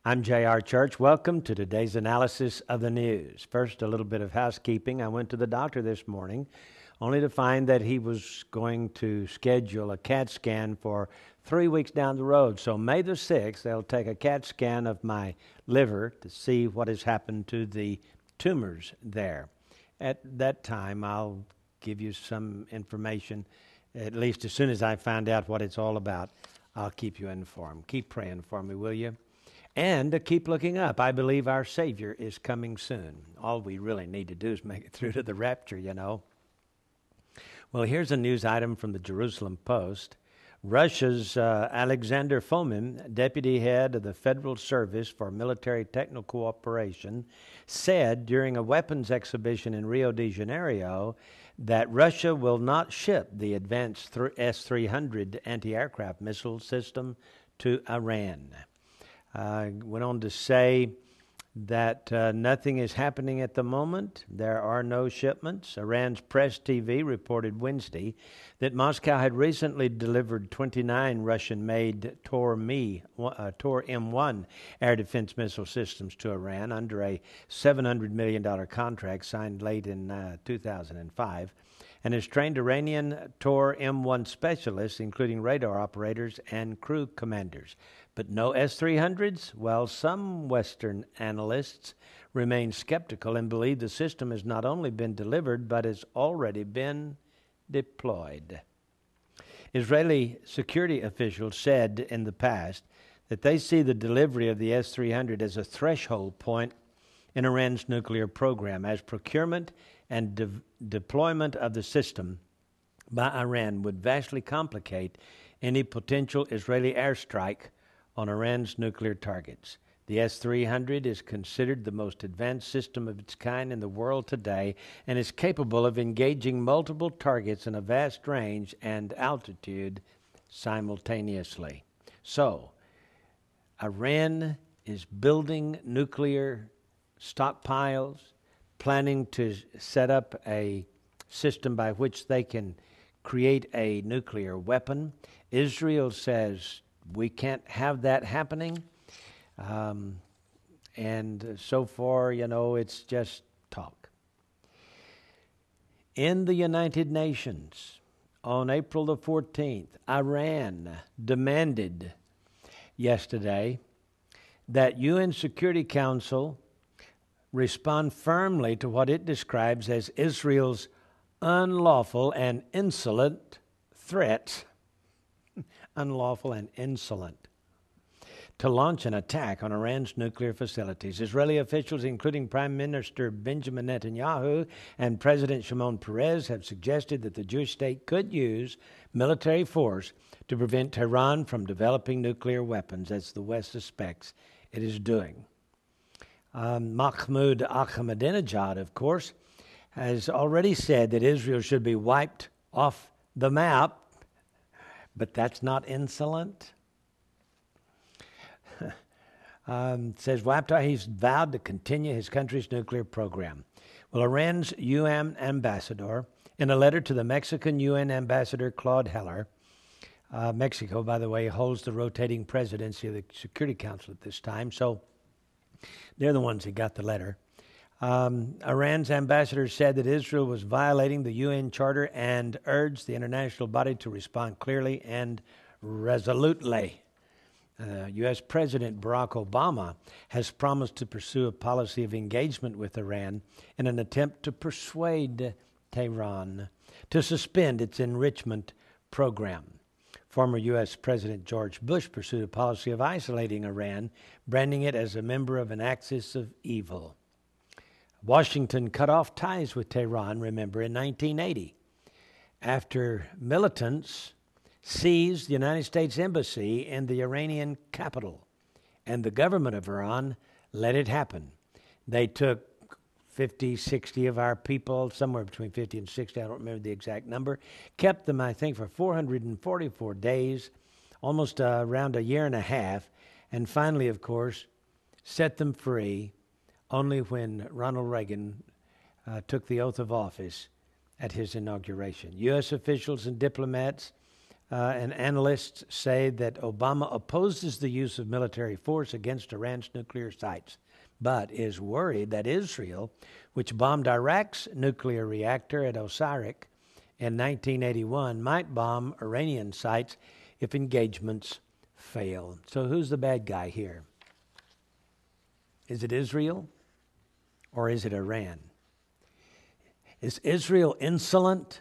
I'm J.R. Church. Welcome to today's analysis of the news. First, a little bit of housekeeping. I went to the doctor this morning only to find that he was going to schedule a CAT scan for 3 weeks down the road. So May the 6th, they'll take a CAT scan of my liver to see what has happened to the tumors there. At that time, I'll give you some information, at least as soon as I find out what it's all about. I'll keep you informed. Keep praying for me, will you? And keep looking up. I believe our Savior is coming soon. All we really need to do is make it through to the rapture, you know. Well, here's a news item from the Jerusalem Post. Russia's Alexander Fomin, deputy head of the Federal Service for Military Technical Cooperation, said during a weapons exhibition in Rio de Janeiro that Russia will not ship the advanced S-300 anti-aircraft missile system to Iran. Went on to say that nothing is happening at the moment. There are no shipments. Iran's Press TV reported Wednesday that Moscow had recently delivered 29 Russian-made Tor M1 air defense missile systems to Iran under a $700 million contract signed late in 2005. And has trained Iranian Tor M1 specialists, including radar operators and crew commanders. But no S-300s? Well, some Western analysts remain skeptical and believe the system has not only been delivered, but has already been deployed. Israeli security officials said in the past that they see the delivery of the S-300 as a threshold point in Iran's nuclear program, as procurement and deployment of the system by Iran would vastly complicate any potential Israeli airstrike on Iran's nuclear targets. The S-300 is considered the most advanced system of its kind in the world today and is capable of engaging multiple targets in a vast range and altitude simultaneously. So, Iran is building nuclear stockpiles, planning to set up a system by which they can create a nuclear weapon. Israel says we can't have that happening. And so far, it's just talk. In the United Nations, on April the 14th, Iran demanded yesterday that UN Security Council respond firmly to what it describes as Israel's unlawful and insolent threats, unlawful and insolent, to launch an attack on Iran's nuclear facilities. Israeli officials, including Prime Minister Benjamin Netanyahu and President Shimon Peres, have suggested that the Jewish state could use military force to prevent Tehran from developing nuclear weapons, as the West suspects it is doing. Mahmoud Ahmadinejad, of course, has already said that Israel should be wiped off the map, but that's not insolent. Says wiped out. He's vowed to continue his country's nuclear program. Well, Iran's UN ambassador, in a letter to the Mexican UN ambassador Claude Heller, Mexico, by the way, holds the rotating presidency of the Security Council at this time, so they're the ones that got the letter. Iran's ambassador said that Israel was violating the UN Charter and urged the international body to respond clearly and resolutely. U.S. President Barack Obama has promised to pursue a policy of engagement with Iran in an attempt to persuade Tehran to suspend its enrichment program. Former U.S. President George Bush pursued a policy of isolating Iran, branding it as a member of an axis of evil. Washington cut off ties with Tehran, remember, in 1980, after militants seized the United States Embassy in the Iranian capital, and the government of Iran let it happen. They took 50, 60 of our people, somewhere between 50 and 60, I don't remember the exact number, kept them, I think, for 444 days, almost around a year and a half, and finally, of course, set them free only when Ronald Reagan took the oath of office at his inauguration. U.S. officials and diplomats and analysts say that Obama opposes the use of military force against Iran's nuclear sites, but is worried that Israel, which bombed Iraq's nuclear reactor at Osirak in 1981, might bomb Iranian sites if engagements fail. So who's the bad guy here? Is it Israel or is it Iran? Is Israel insolent